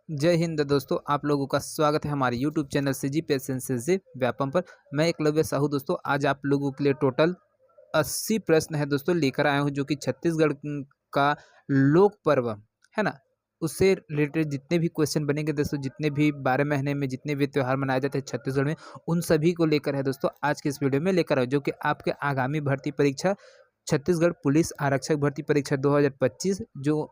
जय हिंद दोस्तों, आप लोगों का स्वागत है हमारे YouTube चैनल CGPS से व्यापम पर। मैं एकलव्य साहू दोस्तों, आज आप लोगों के लिए टोटल 80 प्रश्न है दोस्तों लेकर आया हूं, जो कि छत्तीसगढ़ का लोक पर्व है ना, उससे रिलेटेड जितने भी क्वेश्चन बनेंगे दोस्तों, जितने भी 12 महीने में जितने भी त्यौहार मनाए जाते हैं छत्तीसगढ़ में, उन सभी को लेकर है दोस्तों आज के इस वीडियो में लेकर आए, जो कि आपके आगामी भर्ती परीक्षा छत्तीसगढ़ पुलिस आरक्षक भर्ती परीक्षा 2025 जो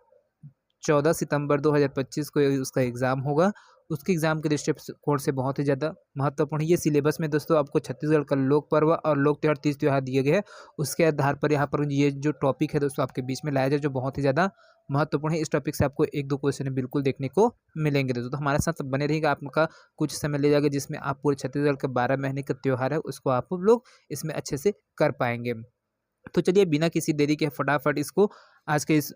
14 सितंबर 2025 को उसका एग्ज़ाम होगा। उसके एग्ज़ाम के दृष्टिकोण से बहुत ही ज़्यादा महत्वपूर्ण है। ये सिलेबस में दोस्तों आपको छत्तीसगढ़ का लोक पर्व और लोक त्यौहार 30 त्यौहार दिए गए हैं। उसके आधार पर यहाँ पर ये जो टॉपिक है दोस्तों आपके बीच में लाया जाए, जो बहुत ही ज़्यादा महत्वपूर्ण है। इस टॉपिक से आपको 1-2 क्वेश्चन बिल्कुल देखने को मिलेंगे दोस्तों। तो हमारे साथ बने रहिएगा, आपका कुछ समय ले जाएगा, जिसमें आप पूरे छत्तीसगढ़ के 12 महीने का त्यौहार है उसको आप लोग इसमें अच्छे से कर पाएंगे। तो चलिए बिना किसी देरी के फटाफट इसको आज के इस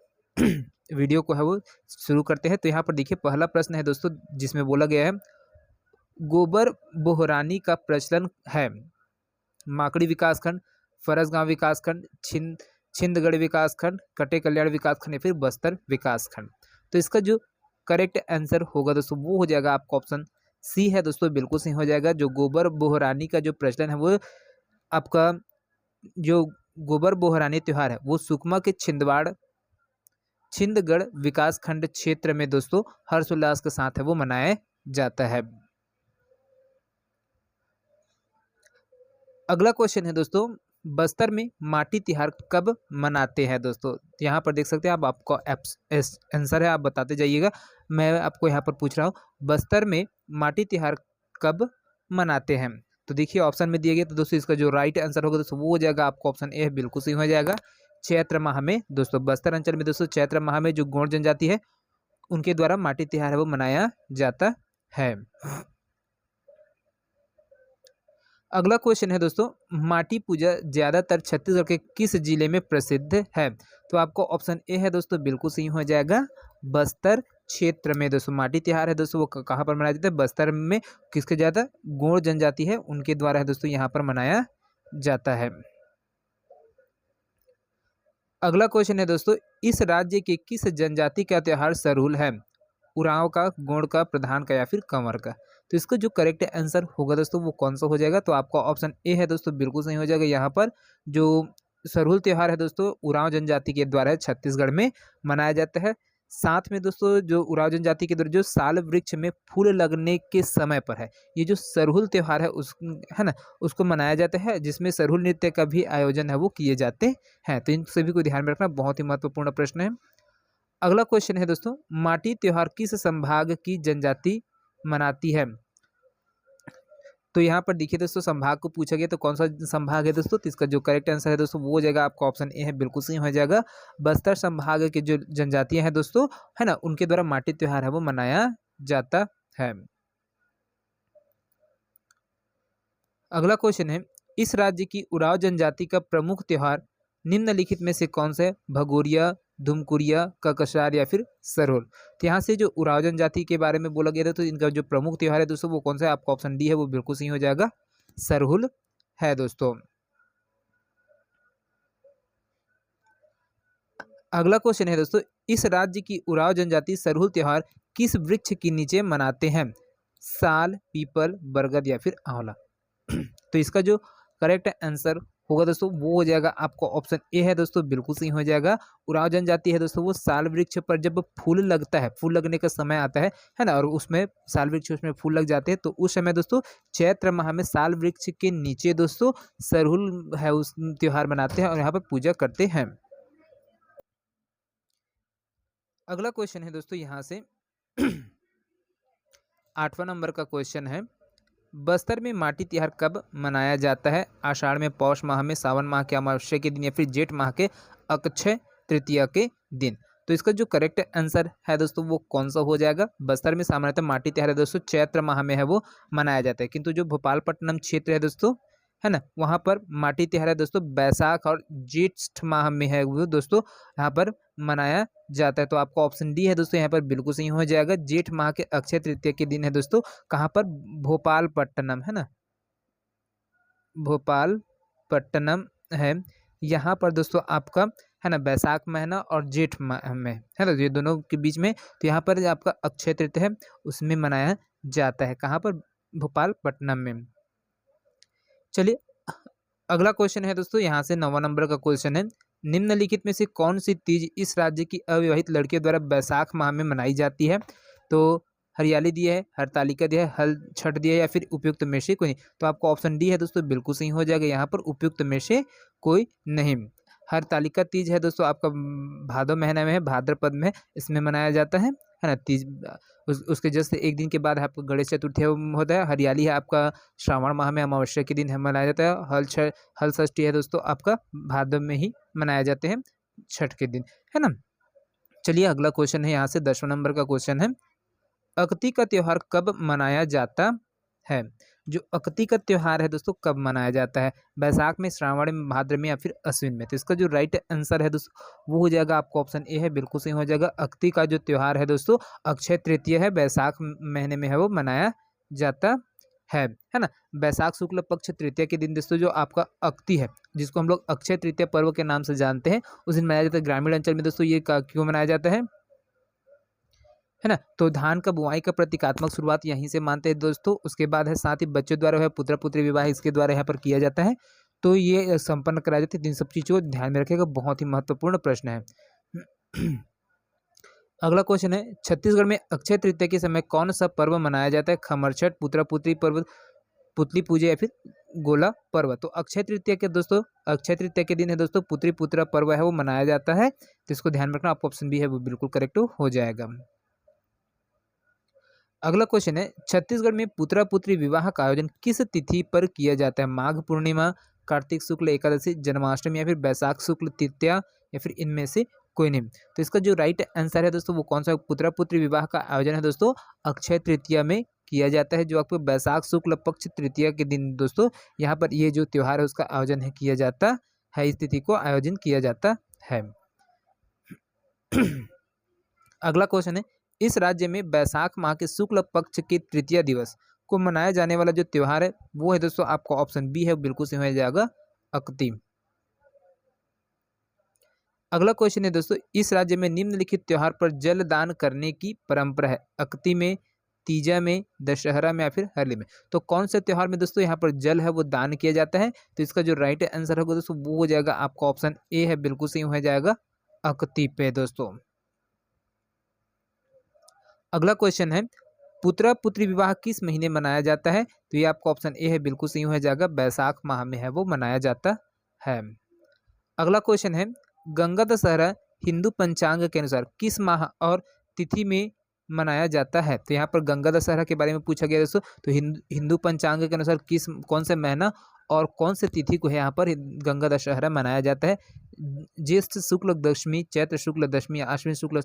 वीडियो को है वो शुरू करते हैं। तो यहाँ पर देखिए पहला प्रश्न है दोस्तों, जिसमें बोला गया है गोबर बोहरानी का प्रचलन है माकड़ी विकासखंड, फरसगांव विकासखंड, छिंदगढ़ विकासखंड, कटे कल्याण विकासखंड या फिर बस्तर विकासखंड। तो इसका जो करेक्ट आंसर होगा दोस्तों वो हो जाएगा आपका ऑप्शन सी है दोस्तों, बिल्कुल सही हो जाएगा। जो गोबर बोहरानी का जो प्रचलन है वो आपका जो गोबर बोहरानी त्योहार है वो सुकमा के छिंदगढ़ विकासखंड क्षेत्र में दोस्तों हर्षोल्लास के साथ है वो मनाया जाता है। अगला क्वेश्चन है दोस्तों, बस्तर में माटी तिहार कब मनाते हैं दोस्तों। यहाँ पर देख सकते हैं आप, आपका आंसर है, आप बताते जाइएगा। मैं आपको यहाँ पर पूछ रहा हूँ बस्तर में माटी तिहार कब मनाते हैं। तो देखिए ऑप्शन में दिए गए, तो दोस्तों इसका जो राइट आंसर होगा दोस्तों वो हो जाएगा आपका ऑप्शन ए, बिल्कुल सही हो जाएगा। चैत्र माह में दोस्तों, बस्तर अंचल में दोस्तों चैत्र माह में जो गौड़ जनजाति है उनके द्वारा माटी तिहार है वो मनाया जाता है। अगला क्वेश्चन है दोस्तों, माटी पूजा ज्यादातर छत्तीसगढ़ के किस जिले में प्रसिद्ध है। तो आपको ऑप्शन ए है दोस्तों, बिल्कुल सही हो जाएगा। बस्तर क्षेत्र में दोस्तों माटी तिहार है दोस्तों वो कहाँ पर मनाया जाता है, बस्तर में। किसके ज्यादा गौड़ जनजाति है उनके द्वारा है दोस्तों यहाँ पर मनाया जाता है। अगला क्वेश्चन है दोस्तों, इस राज्य के किस जनजाति का त्यौहार सरहुल है, उरांव का, गोंड का, प्रधान का या फिर कंवर का। तो इसका जो करेक्ट आंसर होगा दोस्तों वो कौन सा हो जाएगा, तो आपका ऑप्शन ए है दोस्तों, बिल्कुल सही हो जाएगा। यहाँ पर जो सरहुल त्यौहार है दोस्तों उरांव जनजाति के द्वारा छत्तीसगढ़ में मनाया जाता है। साथ में दोस्तों जो उरांव जनजाति के द्वारा जो साल वृक्ष में फूल लगने के समय पर है, ये जो सरहुल त्यौहार है उस है ना उसको मनाया जाता है, जिसमें सरहुल नृत्य का भी आयोजन है वो किए जाते हैं। तो इन सभी को ध्यान में रखना, बहुत ही महत्वपूर्ण प्रश्न है। अगला क्वेश्चन है दोस्तों, माटी त्योहार किस संभाग की जनजाति मनाती है। तो यहाँ पर देखिए दोस्तों संभाग को पूछा गया, तो कौन सा संभाग है दोस्तों, तो इसका जो करेक्ट आंसर है दोस्तों वो हो जाएगा आपका ऑप्शन ए है, बिल्कुल सही हो जाएगा। बस्तर संभाग के जो जनजातियां हैं दोस्तों है ना, उनके द्वारा माटी त्योहार है वो मनाया जाता है। अगला क्वेश्चन है, इस राज्य की उरांव जनजाति का प्रमुख त्योहार निम्नलिखित में से कौन सा है, भगोरिया, धुमकुरिया, ककसार या फिर सरहुल। तो यहाँ से जो उरांव जनजाति के बारे में बोला गया था, तो इनका जो प्रमुख त्योहार है दोस्तों वो कौन सा है, आपका ऑप्शन डी है वो बिल्कुल सही हो जाएगा, सरहुल है दोस्तों। अगला क्वेश्चन है दोस्तों, इस राज्य की उरांव जनजाति सरहुल त्योहार किस वृक्ष के नीचे मनाते हैं, साल, पीपल, बरगद या फिर आंवला। तो इसका जो करेक्ट आंसर होगा दोस्तों वो हो जाएगा आपको ऑप्शन ए है दोस्तों, बिल्कुल सही हो जाएगा। उरांव जनजाति है दोस्तों वो साल वृक्ष पर जब फूल लगता है, फूल लगने का समय आता है ना, और उसमें साल वृक्ष उसमें फूल लग जाते हैं, तो उस समय दोस्तों चैत्र माह में साल वृक्ष के नीचे दोस्तों सरहुल है उस त्योहार मनाते हैं और यहाँ पर पूजा करते हैं। अगला क्वेश्चन है दोस्तों यहाँ से 8वां नंबर का क्वेश्चन है, बस्तर में माटी तिहार कब मनाया जाता है, आषाढ़ में, पौष माह में, सावन माह के अमावस्या के दिन या फिर जेठ माह के अक्षय तृतीया के दिन। तो इसका जो करेक्ट आंसर है दोस्तों वो कौन सा हो जाएगा, बस्तर में सामान्यतः माटी तिहार है दोस्तों चैत्र माह में है वो मनाया जाता है, किंतु जो भोपालपट्टनम क्षेत्र है दोस्तों है ना, वहाँ पर माटी तिहार है दोस्तों बैसाख और जेठ माह में है वो दोस्तों यहाँ पर मनाया जाता है। तो आपका ऑप्शन डी है दोस्तों यहाँ पर बिल्कुल सही हो जाएगा, जेठ माह के अक्षय तृतीया के दिन है दोस्तों, कहाँ पर, भोपालपट्टनम है ना, भोपालपट्टनम है यहाँ पर दोस्तों आपका है ना, बैसाख महीना और जेठ माह में, है ना, ये दोनों के बीच में। तो यहाँ पर आपका अक्षय तृतीया है उसमें मनाया जाता है, कहाँ पर, भोपालपट्टनम में। चलिए अगला क्वेश्चन है दोस्तों, यहाँ से 9वां नंबर का क्वेश्चन है, निम्नलिखित में से कौन सी तीज इस राज्य की अविवाहित लड़कियों द्वारा बैसाख माह में मनाई जाती है? तो हरियाली दिया है, हरतालिका दिया है, हल छठ दिया है, या फिर उपयुक्त में से कोई नहीं। तो आपको ऑप्शन डी है दोस्तों बिल्कुल सही हो जाएगा, यहाँ पर उपयुक्त में से कोई नहीं। हरतालिका तीज है दोस्तों आपका भादो महीने में है, भाद्रपद में इसमें मनाया जाता है ना तीज। उसके जस्ट एक दिन के बाद आपका गणेश चतुर्थी होता है। हरियाली है आपका श्रावण माह में अमावस्या के दिन मनाया जाता है। हल षष्ठी है दोस्तों आपका भादव में ही मनाया जाते हैं, छठ के दिन, है ना। चलिए अगला क्वेश्चन है यहाँ से 10वां नंबर का क्वेश्चन है, अक्ति का त्यौहार कब मनाया जाता है? जो अक्ति का त्यौहार है दोस्तों कब मनाया जाता है? बैसाख में, श्रावण में, भाद्र में, या फिर अश्विन में? तो इसका जो राइट आंसर है दोस्तों वो हो जाएगा आपको ऑप्शन ए है, बिल्कुल सही हो जाएगा। अक्ति का जो त्यौहार है दोस्तों अक्षय तृतीया है, बैसाख महीने में है वो मनाया जाता है ना। बैसाख शुक्ल पक्ष तृतीया के दिन दोस्तों जो आपका अक्ति है, जिसको हम लोग अक्षय तृतीया पर्व के नाम से जानते हैं, उस दिन मनाया जाता है। ग्रामीण अंचल में दोस्तों ये क्यों मनाया जाता है ना, तो धान का बुआई का प्रतीकात्मक शुरुआत यहीं से मानते हैं दोस्तों। उसके बाद है साथ ही बच्चों द्वारा है पुत्र पुत्री विवाह इसके द्वारा यहाँ पर किया जाता है, तो ये संपन्न कराया जाता है। इन सब चीज़ों को ध्यान में रखिएगा, बहुत ही महत्वपूर्ण प्रश्न है। अगला क्वेश्चन है, छत्तीसगढ़ में अक्षय तृतीया के समय कौन सा पर्व मनाया जाता है? खमरछठ, पुत्र पुत्री पर्व, पुतली पूजा, या फिर गोला पर्व? तो अक्षय तृतीया के दोस्तों, अक्षय तृतीया के दिन है दोस्तों पुत्री पुत्र पर्व है वो मनाया जाता है, तो इसको ध्यान रखना। आपका ऑप्शन बी है वो बिल्कुल करेक्ट हो जाएगा। अगला क्वेश्चन है, छत्तीसगढ़ में पुत्रा पुत्री विवाह का आयोजन किस तिथि पर किया जाता है? माघ पूर्णिमा, कार्तिक शुक्ल एकादशी, जन्माष्टमी, या फिर बैसाख शुक्ल तृतीया, या फिर इनमें से कोई नहीं? तो इसका जो राइट आंसर है दोस्तों वो कौन सा? पुत्रा पुत्री विवाह का आयोजन है दोस्तों अक्षय तृतीया में किया जाता है, जो आपको बैसाख शुक्ल पक्ष तृतीया के दिन दोस्तों यहाँ पर ये जो त्यौहार है उसका आयोजन है किया जाता है, इस तिथि को आयोजन किया जाता है। अगला क्वेश्चन है, इस राज्य में बैसाख माह के शुक्ल पक्ष के तृतीया दिवस को मनाया जाने वाला जो त्यौहार है वो है दोस्तों आपका ऑप्शन बी है, बिल्कुल सही हो जाएगा, अक्ति। अगला क्वेश्चन है दोस्तों, इस राज्य में निम्नलिखित त्यौहार पर जल दान करने की परंपरा है? अक्ति में, तीजा में, दशहरा में, या फिर हरली में? तो कौन से त्यौहार में दोस्तों यहाँ पर जल है वो दान किया जाता है? तो इसका जो राइट आंसर होगा दोस्तों वो हो जाएगा आपका ऑप्शन ए है, बिल्कुल सही हो जाएगा, अक्ति पे दोस्तों। अगला क्वेश्चन है, पुत्रा पुत्री विवाह किस महीने मनाया जाता है? तो ये आपका ऑप्शन ए है, बिल्कुल सही हो जाएगा, बैसाख माह में है वो मनाया जाता है। अगला क्वेश्चन है, गंगा दशहरा हिंदू पंचांग के अनुसार किस माह और तिथि में मनाया जाता है? तो यहाँ पर गंगा दशहरा के बारे में पूछा गया दोस्तों, तो हिंदू पंचांग के अनुसार कौन से महीना और कौन से तिथि को है यहाँ पर गंगा दशहरा मनाया जाता है? ज्येष्ठ शुक्ल दशमी, चैत्र शुक्ल दशमी, आश्विन शुक्ल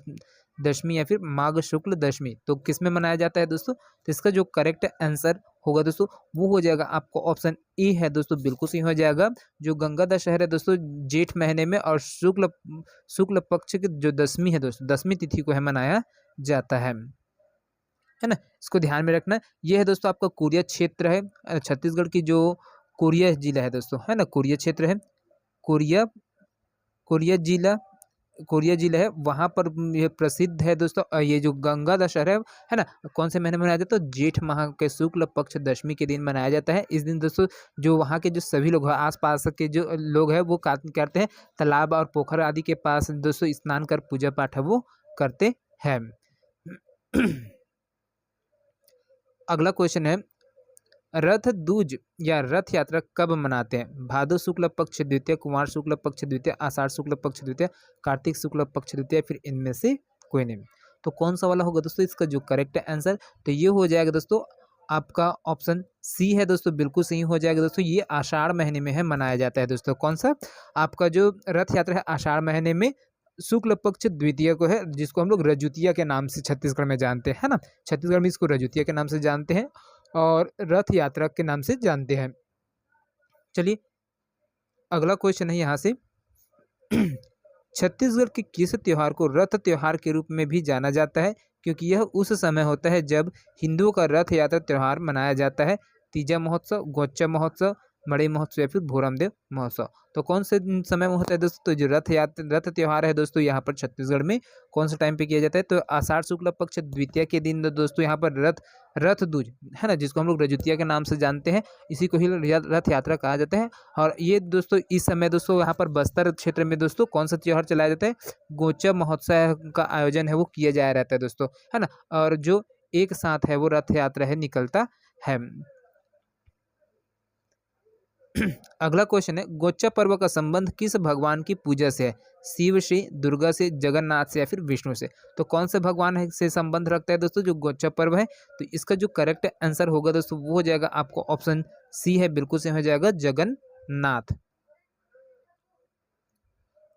दशमी, या फिर माघ शुक्ल दशमी? तो किस में मनाया जाता है दोस्तों? तो इसका जो करेक्ट आंसर होगा दोस्तों वो हो जाएगा आपको ऑप्शन ए है दोस्तों, बिल्कुल सही हो जाएगा। जो गंगा दशहरा दोस्तों जेठ महीने में और शुक्ल पक्ष की जो दशमी है दोस्तों, दशमी तिथि को है मनाया जाता है ना। इसको ध्यान में रखना। ये है दोस्तों आपका कोरिया क्षेत्र है, छत्तीसगढ़ की जो कोरिया जिला है दोस्तों, है ना, कोरिया क्षेत्र है, कोरिया जिला है, वहाँ पर ये प्रसिद्ध है दोस्तों ये जो गंगा दशहरा है ना, कौन से महीने में मनाया जाता है? तो जेठ माह के शुक्ल पक्ष दशमी के दिन मनाया जाता है। इस दिन दोस्तों जो वहाँ के जो सभी लोग हैं, आसपास के जो लोग हैं वो करते हैं, तालाब और पोखर आदि के पास दोस्तों स्नान कर पूजा पाठ है वो करते हैं। अगला क्वेश्चन है, रथ दूज या रथ यात्रा कब मनाते हैं? भादो शुक्ल पक्ष द्वितीय, कुमार शुक्ल पक्ष द्वितीय, आषाढ़ शुक्ल पक्ष द्वितीय, कार्तिक शुक्ल पक्ष द्वितीय, फिर इनमें से कोई नहीं? तो कौन सा वाला होगा दोस्तों इसका जो करेक्ट आंसर? तो ये हो जाएगा दोस्तों आपका ऑप्शन सी है दोस्तों, बिल्कुल सही हो जाएगा दोस्तों। ये आषाढ़ महीने में है मनाया जाता है दोस्तों। कौन सा? आपका जो रथ यात्रा है आषाढ़ महीने में शुक्ल पक्ष द्वितीय को है, जिसको हम लोग रजुतिया के नाम से छत्तीसगढ़ में जानते हैं ना, छत्तीसगढ़ में इसको रजुतिया के नाम से जानते हैं और रथ यात्रा के नाम से जानते हैं। चलिए अगला क्वेश्चन है यहाँ से, छत्तीसगढ़ के किस त्योहार को रथ त्योहार के रूप में भी जाना जाता है? क्योंकि यह उस समय होता है जब हिंदुओं का रथ यात्रा त्यौहार मनाया जाता है। तीजा महोत्सव, गोच्चा महोत्सव, मड़ई महोत्सव या फिर भोरमदेव महोत्सव। तो कौन से समय में होता है दोस्तों? तो जो रथ त्योहार है दोस्तों यहाँ पर छत्तीसगढ़ में कौन से टाइम पे किया जाता है? तो आषाढ़ शुक्ल पक्ष द्वितीया के दिन दोस्तों यहाँ पर रथ दूज है ना, जिसको हम लोग रजोतिया के नाम से जानते हैं, इसी को ही रथ यात्रा कहा जाता है। और ये दोस्तों इस समय दोस्तों यहाँ पर बस्तर क्षेत्र में दोस्तों कौन सा त्योहार चलाया जाता है? गोचा महोत्सव का आयोजन है वो किया जाया रहता है दोस्तों, है ना। और जो एक साथ है वो रथ यात्रा है निकलता है। अगला क्वेश्चन है, गोच्चा पर्व का संबंध किस भगवान की पूजा से है? शिव से, दुर्गा से, जगन्नाथ से या फिर विष्णु से? तो कौन से भगवान से संबंध रखता है दोस्तों जो गोच्चा पर्व है? तो इसका जो करेक्ट आंसर होगा दोस्तों वो हो जाएगा आपको ऑप्शन सी है, बिल्कुल से हो जाएगा जगन्नाथ।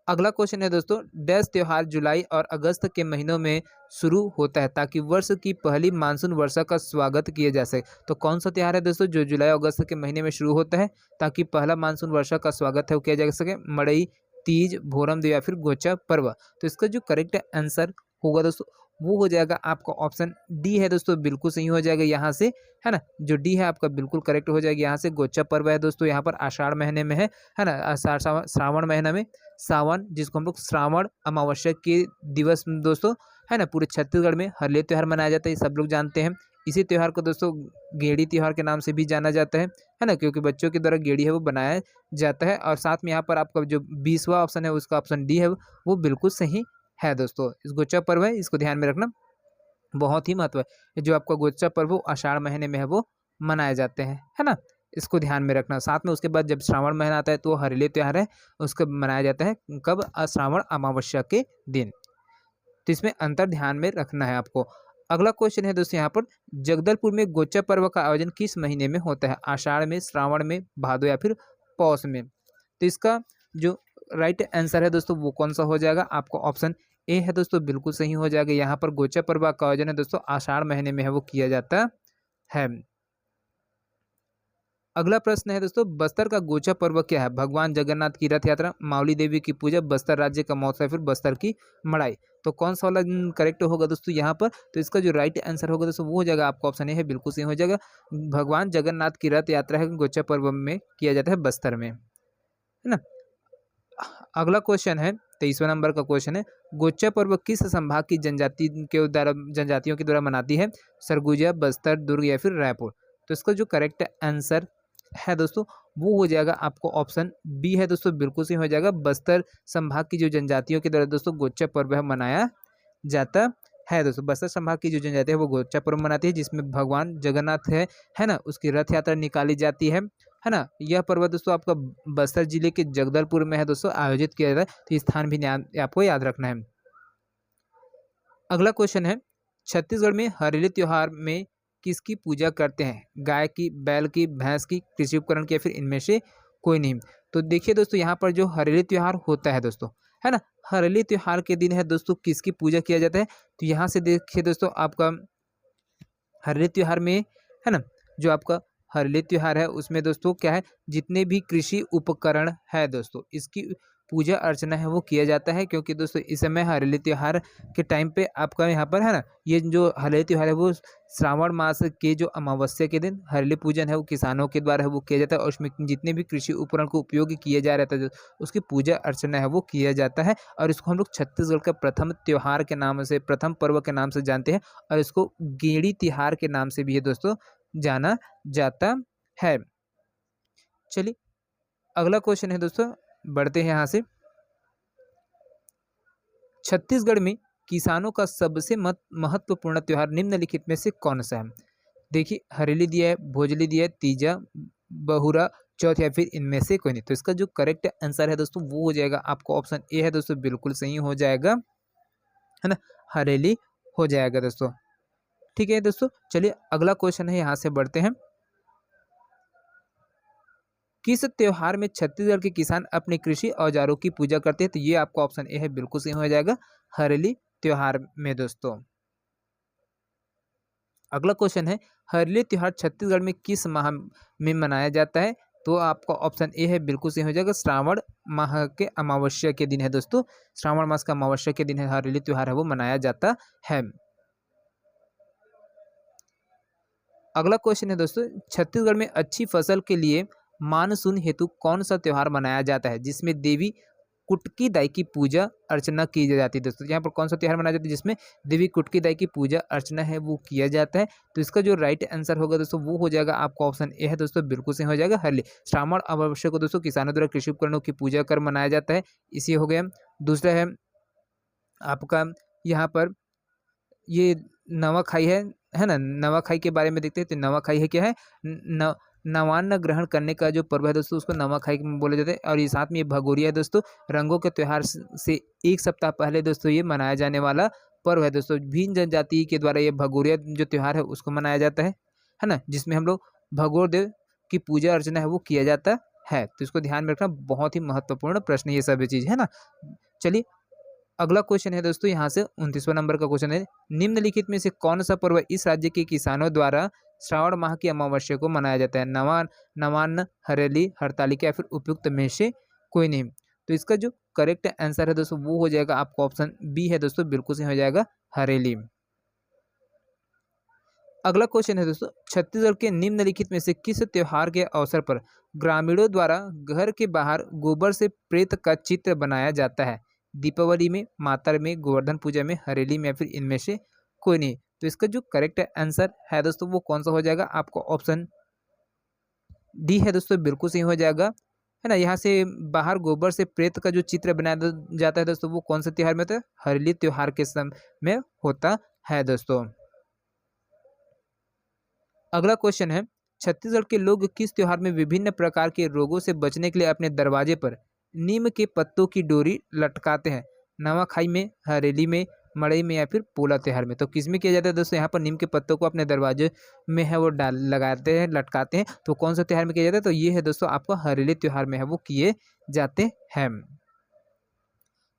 अगला क्वेश्चन है दोस्तों, डैश त्योहार जुलाई और अगस्त के महीनों में शुरू होता है ताकि वर्ष की पहली मानसून वर्षा का स्वागत किया जा सके? तो कौन सा त्योहार है दोस्तों जो जुलाई और अगस्त के महीने में शुरू होता है ताकि पहला मानसून वर्षा का स्वागत है वो किया जा सके? मड़ई, तीज, भोरमदेव या फिर गोचा पर्व? तो इसका जो करेक्ट आंसर होगा दोस्तों वो हो जाएगा आपका ऑप्शन डी है दोस्तों, बिल्कुल सही हो जाएगा यहाँ से, है ना। जो डी है आपका बिल्कुल करेक्ट हो जाएगा यहाँ से। गोचा पर्व है दोस्तों यहाँ पर आषाढ़ महीने में है ना, आषाढ़ श्रावण महीना में, सावन जिसको हम लोग श्रावण अमावस्या के दिवस दोस्तों, है ना, पूरे छत्तीसगढ़ में हरले त्यौहार मनाया जाता है, ये सब लोग जानते हैं। इसी त्यौहार को दोस्तों गेड़ी त्यौहार के नाम से भी जाना जाता है ना, क्योंकि बच्चों के द्वारा गेड़ी है वो बनाया जाता है। और साथ में यहाँ पर आपका जो 20वां ऑप्शन है उसका ऑप्शन डी है वो बिल्कुल सही है दोस्तों। इस गोचा पर्व है, इसको ध्यान में रखना, बहुत ही महत्व है। जो आपका गोचा पर्व वो आषाढ़ महीने में है वो मनाए जाते हैं, है ना, इसको ध्यान में रखना। साथ में उसके बाद जब श्रावण महीना आता है तो हरेली त्यौहार है, उसको मनाया जाता है कब? श्रावण अमावस्या के दिन। तो इसमें अंतर ध्यान में रखना है आपको। अगला क्वेश्चन है दोस्तों यहाँ पर, जगदलपुर में गोचा पर्व का आयोजन किस महीने में होता है? आषाढ़ में, श्रावण में, भादो या फिर पौष में? तो इसका जो राइट आंसर है दोस्तों वो कौन सा हो जाएगा? आपको ऑप्शन ए है दोस्तों, बिल्कुल सही हो जाएगा। यहाँ पर गोचा पर्व का आयोजन है दोस्तों आषाढ़ महीने में है वो किया जाता है। अगला प्रश्न है दोस्तों, बस्तर का गोचा पर्व क्या है? भगवान जगन्नाथ की रथ यात्रा, मावली देवी की पूजा, बस्तर राज्य का महोत्सव, फिर बस्तर की मड़ाई? तो कौन सा वाला करेक्ट होगा दोस्तों यहाँ पर? तो इसका जो राइट आंसर होगा दोस्तों वो हो जाएगा आपका ऑप्शन ए है, बिल्कुल सही हो जाएगा। भगवान जगन्नाथ की रथ यात्रा है गोचा पर्व में किया जाता है बस्तर में, है ना। अगला क्वेश्चन है 23वां नंबर का क्वेश्चन है, गोचा पर्व किस संभाग की जनजातियों के द्वारा मनाती है? सरगुजा, बस्तर, दुर्ग या फिर रायपुर? तो इसका जो करेक्ट आंसर है दोस्तों वो हो जाएगा आपको ऑप्शन बी है दोस्तों, बिल्कुल सही हो जाएगा। बस्तर संभाग की जो जनजातियों के द्वारा दोस्तों गोचा पर्व है मनाया जाता है दोस्तों। बस्तर संभाग की जो जनजाति है वो गोचा पर्व मनाती है, जिसमें भगवान जगन्नाथ है ना, उसकी रथ यात्रा निकाली जाती है ना। यह पर्व दोस्तों आपका बस्तर जिले के जगदलपुर में है दोस्तों आयोजित किया जाता है, तो स्थान भी आपको याद रखना है। अगला क्वेश्चन है, छत्तीसगढ़ में हरेली त्योहार में किसकी पूजा करते हैं? गाय की, बैल की, भैंस की, कृषि उपकरण की या फिर इनमें से कोई नहीं? तो देखिए दोस्तों यहाँ पर जो हरेली त्योहार होता है दोस्तों, है ना, हरेली त्योहार के दिन है दोस्तों किसकी पूजा किया जाता है? तो यहाँ से देखिए दोस्तों आपका हरेली त्योहार में, है ना, जो आपका हरेली त्योहार है उसमें दोस्तों क्या है, जितने भी कृषि उपकरण है दोस्तों इसकी पूजा अर्चना है वो किया जाता है, क्योंकि दोस्तों इस समय हरेली त्योहार के टाइम पे आपका यहाँ पर है ना, ये जो हरेली त्योहार है वो श्रावण मास के जो अमावस्या के दिन हरेली पूजन है वो किसानों के द्वारा है वो किया जाता है, और उसमें जितने भी कृषि उपकरण को उपयोग किया जा रहा था उसकी पूजा अर्चना है वो किया जाता है। और इसको हम लोग छत्तीसगढ़ का प्रथम त्योहार के नाम से, प्रथम पर्व के नाम से जानते हैं, और इसको गेड़ी तिहार के नाम से भी है दोस्तों जाना जाता है। चलिए अगला क्वेश्चन है दोस्तों, बढ़ते हैं यहाँ से। छत्तीसगढ़ में किसानों का सबसे महत्वपूर्ण त्योहार निम्नलिखित में से कौन सा है? देखिए हरेली दिया है, भोजली दिया है, तीजा, बहुरा, चौथ या फिर इनमें से कोई नहीं? तो इसका जो करेक्ट आंसर है दोस्तों वो हो जाएगा आपको ऑप्शन ए है दोस्तों, बिल्कुल सही हो जाएगा, है ना, हरेली हो जाएगा दोस्तों। ठीक है दोस्तों, चलिए अगला क्वेश्चन है, यहाँ से बढ़ते हैं। किस त्योहार में छत्तीसगढ़ के किसान अपने कृषि औजारों की पूजा करते हैं? तो ये आपका ऑप्शन ए है, बिल्कुल सही हो जाएगा, हरेली त्योहार में दोस्तों। अगला क्वेश्चन है, हरेली त्योहार छत्तीसगढ़ में किस माह में मनाया जाता है? तो आपका ऑप्शन ए है, बिल्कुल सही हो जाएगा, श्रावण माह के अमावस्या के दिन है दोस्तों, श्रावण मास का अमावस्या के दिन है हरेली त्योहार है वो मनाया जाता है। अगला क्वेश्चन है दोस्तों, छत्तीसगढ़ में अच्छी फसल के लिए मानसून हेतु कौन सा त्योहार मनाया जाता है जिसमें देवी कुटकी दाई की पूजा अर्चना की जाती है। दोस्तों यहाँ पर कौन सा त्योहार मनाया जाता है जिसमें देवी कुटकी दाई की पूजा अर्चना है वो किया जाता है। तो इसका जो राइट आंसर होगा दोस्तों वो हो जाएगा आपका ऑप्शन ए है दोस्तों, बिल्कुल सही हो जाएगा हरली। श्रावण अमावस्या को दोस्तों किसानों द्वारा कृषि उपकरणों की पूजा कर मनाया जाता है, इसी हो गया। दूसरा है आपका यहाँ पर ये नवाखाई है ना। नवाखाई के बारे में देखते हैं तो नवाखाई है क्या है, न नवान्न ग्रहण करने का जो पर्व है दोस्तों उसको नवाखाई बोले जाते हैं। और ये साथ में ये भगोरिया है दोस्तों, रंगों के त्योहार से एक सप्ताह पहले दोस्तों ये मनाया जाने वाला पर्व है दोस्तों। भीन जनजाति के द्वारा ये भगोरिया जो त्योहार है उसको मनाया जाता है ना, जिसमें हम लोग भगोर देव की पूजा अर्चना है वो किया जाता है। तो इसको ध्यान में रखना, बहुत ही महत्वपूर्ण प्रश्न ये सभी चीज़ है ना। चलिए अगला क्वेश्चन है दोस्तों यहाँ से 29वां नंबर का क्वेश्चन है, निम्नलिखित में से कौन सा पर्व इस राज्य के किसानों द्वारा श्रावण माह की अमावस्या को मनाया जाता है। नवान्न, हरेली, हरतालिका या फिर उपयुक्त में से कोई नहीं। तो इसका जो करेक्ट आंसर है दोस्तों वो हो जाएगा आपका ऑप्शन बी है दोस्तों, बिल्कुल सही हो जाएगा हरेली। अगला क्वेश्चन है दोस्तों, छत्तीसगढ़ के निम्नलिखित में से किस त्योहार के अवसर पर ग्रामीणों द्वारा घर के बाहर गोबर से प्रेत का चित्र बनाया जाता है। दीपावली में, मातर में, गोवर्धन पूजा में, हरेली में या फिर इनमें से कोई नहीं। तो इसका जो करेक्ट आंसर है दोस्तों वो कौन सा हो जाएगा, आपको ऑप्शन डी है दोस्तों, बिल्कुल सही हो जाएगा है ना। यहाँ से बाहर गोबर से प्रेत का जो चित्र बनाया जाता है दोस्तों वो कौन सा त्योहार में होता है, हरेली त्योहार के समय में होता है दोस्तों। अगला क्वेश्चन है, छत्तीसगढ़ के लोग किस त्योहार में विभिन्न प्रकार के रोगों से बचने के लिए अपने दरवाजे पर नीम के पत्तों की डोरी लटकाते हैं। नवाखाई में, हरेली में, मड़ई में या फिर पोला त्योहार में। तो किस में किया जाता है दोस्तों, यहाँ पर नीम के पत्तों को अपने दरवाजे में है वो डाल लगाते हैं, लटकाते हैं। तो कौन सा त्योहार में किया जाता है, तो ये है दोस्तों आपका हरेली त्योहार में है वो किए जाते हैं।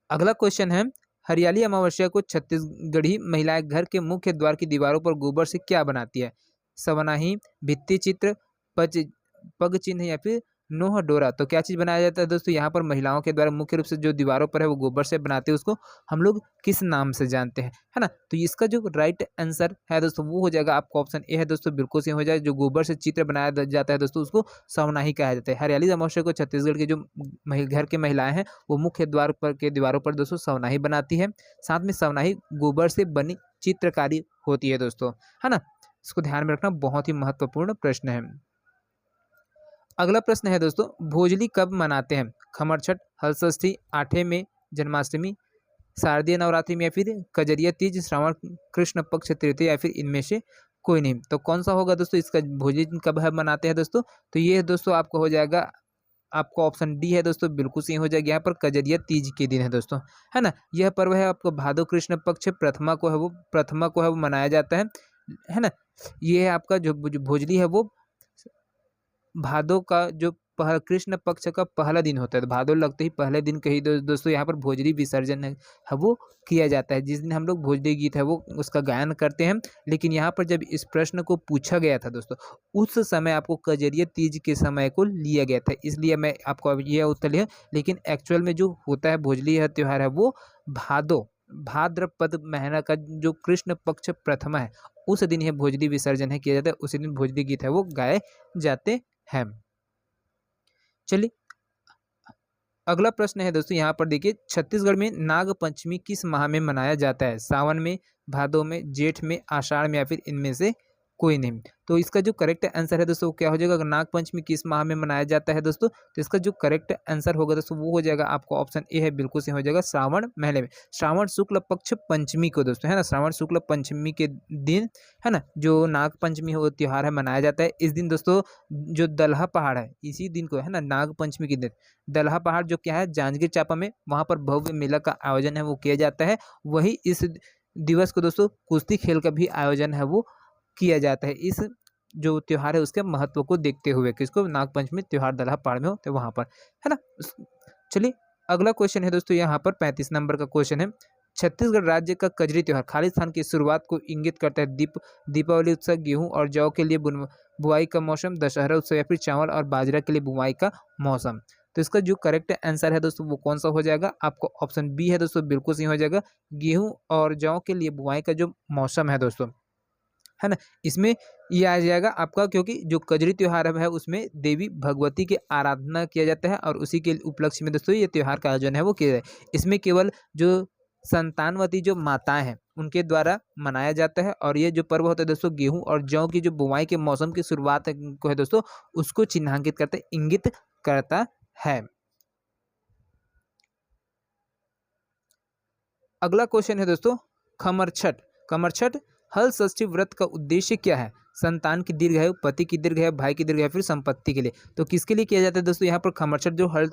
अगला क्वेश्चन है, हरियाली अमावस्या को छत्तीसगढ़ी महिलाएं घर के मुख्य द्वार की दीवारों पर गोबर से क्या बनाती है। सवनाही, भित्ति चित्र, पच पग चिन्ह या फिर नोह डोरा। तो क्या चीज़ बनाया जाता है दोस्तों, यहाँ पर महिलाओं के द्वारा मुख्य रूप से जो दीवारों पर है वो गोबर से बनाते हैं, उसको हम लोग किस नाम से जानते हैं, है ना। तो इसका जो राइट आंसर है दोस्तों वो हो जाएगा आपका ऑप्शन ए है दोस्तों, बिल्कुल सही हो जाए। जो गोबर से चित्र बनाया जाता है दोस्तों उसको सवनाही कहा जाता है। हरियाली अमावस्या को छत्तीसगढ़ के जो घर के महिलाएं हैं वो मुख्य द्वार पर के दीवारों पर दोस्तों सवनाही बनाती है। साथ में सवनाही गोबर से बनी चित्रकारी होती है दोस्तों, है ना। इसको ध्यान में रखना, बहुत ही महत्वपूर्ण प्रश्न है। अगला प्रश्न है दोस्तों, भोजली कब मनाते हैं। खमरछठ, हलषष्ठी, आठवें में, जन्माष्टमी, शारदीय नवरात्रि में या फिर कजरिया तीज, श्रावण कृष्ण पक्ष तृतीया या फिर इनमें से कोई नहीं। तो कौन सा होगा दोस्तों, इसका भोजली कब है मनाते हैं दोस्तों, तो ये दोस्तों आपको हो जाएगा, आपका ऑप्शन डी है दोस्तों, बिल्कुल सही हो जाएगा। यहाँ पर कजरिया तीज के दिन है दोस्तों, है ना। यह पर्व है आपको भादो कृष्ण पक्ष प्रथमा को है वो मनाया जाता है ना। ये है आपका जो भोजली है वो भादो का जो कृष्ण पक्ष का पहला दिन होता है। तो भादो लगते ही पहले दिन कहीं दोस्तों यहाँ पर भोजली विसर्जन है वो किया जाता है, जिस दिन हम लोग भोजली गीत है वो उसका गायन करते हैं। लेकिन यहाँ पर जब इस प्रश्न को पूछा गया था दोस्तों उस समय आपको कजरिया तीज के समय को लिया गया था, इसलिए मैं आपको अब यह उत्तर लिया। लेकिन एक्चुअल में जो होता है भोजली है त्योहार है वो भाद्रपद महीना का जो कृष्ण पक्ष प्रथमा है उस दिन यह भोजली विसर्जन है किया जाता है, उसी दिन भोजली गीत है वो गाए जाते हैं। चलिए अगला प्रश्न है दोस्तों, यहाँ पर देखिए, छत्तीसगढ़ में नाग पंचमी किस माह में मनाया जाता है। सावन में, भादो में, जेठ में, आषाढ़ में या फिर इनमें से कोई नहीं। तो इसका जो करेक्ट आंसर है दोस्तों क्या हो जाएगा, अगर नाग पंचमी किस माह में मनाया जाता है दोस्तों, तो इसका जो करेक्ट आंसर होगा दोस्तों वो हो जाएगा आपको ऑप्शन ए है, बिल्कुल सही हो जाएगा, श्रावण महीने में, श्रावण शुक्ल पक्ष पंचमी को दोस्तों, है ना। श्रावण शुक्ल पंचमी के दिन, है ना, जो नाग पंचमी हो त्योहार है मनाया जाता है। इस दिन दोस्तों जो दलहा पहाड़ है इसी दिन को, है ना, नाग पंचमी के दिन दलहा पहाड़ जो क्या है जांजगीर चांपा में, वहाँ पर भव्य मेला का आयोजन है वो किया जाता है। वही इस दिवस को दोस्तों कुश्ती खेल का भी आयोजन है वो किया जाता है, इस जो त्योहार है उसके महत्व को देखते हुए, किसको, नागपंचमी त्योहार दलहा पहाड़ में हो तो वहाँ पर, है ना। चलिए अगला क्वेश्चन है दोस्तों, यहाँ पर 35 नंबर का क्वेश्चन है, छत्तीसगढ़ राज्य का कजरी त्योहार खालिद खान की शुरुआत को इंगित करता है। दीपावली उत्सव, गेहूं और जौ के लिए बुआई का मौसम, दशहरा उत्सव या फिर चावल और बाजरा के लिए बुआई का मौसम। तो इसका जो करेक्ट आंसर है दोस्तों वो कौन सा हो जाएगा, आपको ऑप्शन बी है दोस्तों, बिल्कुल सही हो जाएगा। गेहूं और जौ के लिए बुआई का जो मौसम है दोस्तों है ना। इसमें ये आ जाएगा आपका, क्योंकि जो कजरी त्यौहार है उसमें देवी भगवती की आराधना किया जाता है और उसी के उपलक्ष्य में दोस्तों ये त्यौहार का आयोजन है वो किया जाए। इसमें केवल जो संतानवती जो माताएं हैं उनके द्वारा मनाया जाता है और ये जो पर्व होता है दोस्तों गेहूं और जौ की जो बुवाई के मौसम की शुरुआत को है दोस्तों उसको चिन्हांकित करता है, इंगित करता है। अगला क्वेश्चन है दोस्तों खमरछठ। खमरछठ हल षष्ठी व्रत का उद्देश्य क्या है? संतान की दीर्घायु, पति की दीर्घायु, भाई की दीर्घायु, फिर संपत्ति के लिए। तो किसके लिए किया जाता है दोस्तों? यहाँ पर खमरछठ जो हल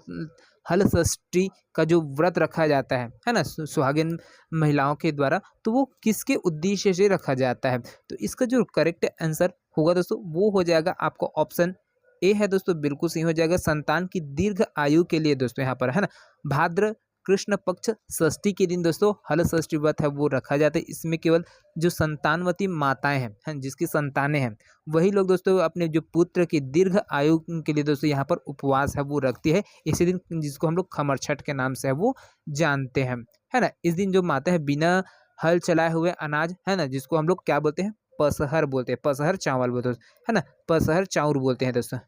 हल षष्ठी का जो व्रत रखा जाता है ना, सुहागिन महिलाओं के द्वारा, तो वो किसके उद्देश्य से रखा जाता है? तो इसका जो करेक्ट आंसर होगा दोस्तों वो हो जाएगा आपको ऑप्शन ए है दोस्तों, बिल्कुल सही हो जाएगा, संतान की दीर्घ आयु के लिए दोस्तों यहाँ पर, है ना। भाद्र कृष्ण पक्ष षष्ठी के दिन दोस्तों हल षष्ठी व्रत है वो रखा जाता है। इसमें केवल जो संतानवती माताएं हैं जिसकी संतानें हैं वही लोग दोस्तों अपने जो पुत्र की दीर्घ आयु के लिए दोस्तों यहाँ पर उपवास है वो रखती है इसी दिन, जिसको हम लोग खमरछठ के नाम से है वो जानते हैं, है ना। इस दिन जो माता है बिना हल चलाए हुए अनाज, है ना, जिसको हम लोग क्या बोलते हैं? पसहर बोलते हैं, पसहर चावल बोलते हैं, है ना, पसहर चाउर बोलते हैं दोस्तों,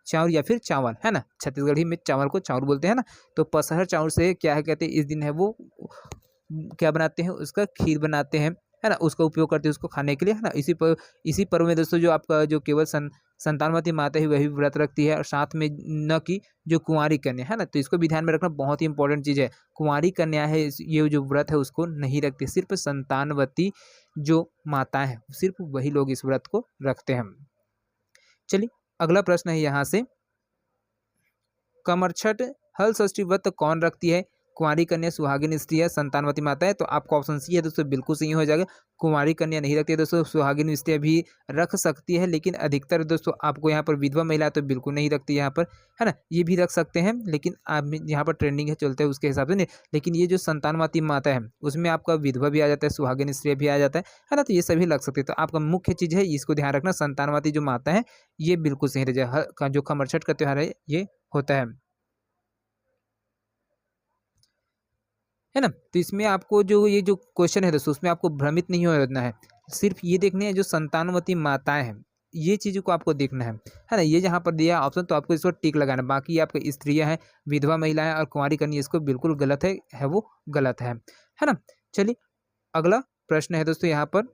चाउर या फिर चावल, है ना, छत्तीसगढ़ी में चावल को चाउर बोलते हैं ना। तो पसहर चाउर से क्या है कहते हैं इस दिन है वो क्या बनाते हैं? उसका खीर बनाते हैं, है ना, उसका उपयोग करते हैं उसको खाने के लिए, है ना। इसी पर्व में दोस्तों जो आपका जो केवल संतानवती माता ही वही व्रत रखती है और साथ में न कि जो कुंवारी कन्या, है ना, तो इसको भी ध्यान में रखना, बहुत ही इंपॉर्टेंट चीज़ है। कुंवारी कन्या है ये जो व्रत है उसको नहीं रखती, सिर्फ संतानवती जो माताएं हैं सिर्फ वही लोग इस व्रत को रखते हैं। चलिए अगला प्रश्न है यहाँ से, कमरछठ हल षष्ठी व्रत कौन रखती है? कुंवारी कन्या, सुहागिन स्त्री है, संतानवती माता है। तो आपका ऑप्शन सी है दोस्तों, बिल्कुल सही हो जाएगा। कुंवारी कन्या नहीं रखती है दोस्तों, सुहागिन स्त्री भी रख सकती है, लेकिन अधिकतर दोस्तों आपको यहाँ पर विधवा महिला तो बिल्कुल नहीं रखती यहाँ पर, है ना। ये भी रख सकते हैं लेकिन आप यहाँ पर ट्रेंडिंग है चलते हैं उसके हिसाब से नहीं, लेकिन ये जो संतानवती माता है उसमें आपका विधवा भी आ जाता है, सुहागिन स्त्री भी आ जाता है ना, तो ये सभी लग सकते हैं। तो आपका मुख्य चीज़ है इसको ध्यान रखना, संतानवती जो माता है ये बिल्कुल सही रह जाए। जो खमरछठ का त्यौहार है ये होता है ना। तो इसमें आपको जो ये जो क्वेश्चन है दोस्तों उसमें आपको भ्रमित नहीं होना है, सिर्फ ये देखने हैं जो संतानवती माताएं हैं ये चीज़ों को आपको देखना है ना। ये जहाँ पर दिया ऑप्शन तो आपको इसको टिक लगाना, बाकी आपके स्त्रियां हैं, विधवा महिलाएं और कुंवारी कन्या इसको बिल्कुल गलत है वो गलत है ना। चलिए अगला प्रश्न है दोस्तों यहाँ पर,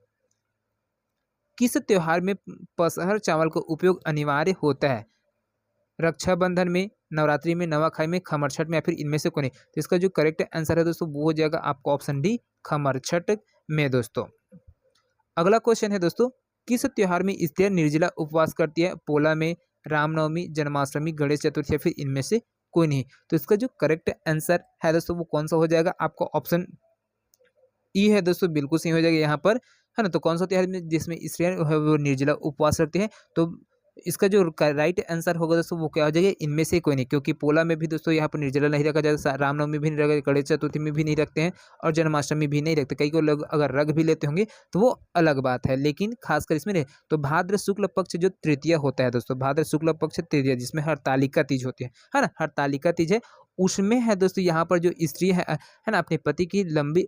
किस त्योहार में पसहर चावल का उपयोग अनिवार्य होता है? रक्षाबंधन में, नवरात्रि में, नवाखाई में, खमरछठ में, या फिर इनमें से कोई नहीं? तो इसका जो करेक्ट आंसर है दोस्तों वो हो जाएगा आपका ऑप्शन डी, खमरछठ में दोस्तों। अगला क्वेश्चन है दोस्तों, किस त्योहार में स्त्रियां निर्जला उपवास करती है? पोला में, रामनवमी, जन्माष्टमी, गणेश चतुर्थी, या फिर इनमें से कोई नहीं? तो इसका जो करेक्ट आंसर है दोस्तों वो कौन सा हो जाएगा? आपका ऑप्शन ई है दोस्तों, बिल्कुल सही हो जाएगा यहाँ पर, है ना। तो कौन सा त्योहार में जिसमें स्त्रियां वो निर्जला उपवास रखती हैं? तो इसका जो राइट आंसर होगा दोस्तों वो क्या हो जाएगा? इनमें से कोई नहीं, क्योंकि पोला में भी दोस्तों यहाँ पर निर्जला नहीं रखा जाता, रामनवमी भी नहीं रखा, गणेश चतुर्थी में भी नहीं रखते हैं और जन्माष्टमी भी नहीं रखते। कई को लोग अगर रख भी लेते होंगे तो वो अलग बात है, लेकिन खासकर इसमें नहीं। तो भाद्र शुक्ल पक्ष जो तृतीया होता है दोस्तों, भाद्र शुक्ल पक्ष तृतीया जिसमें हरतालिका तीज होती है ना, हरतालिका तीज है, उसमें है दोस्तों यहाँ पर जो स्त्री है ना, अपने पति की लंबी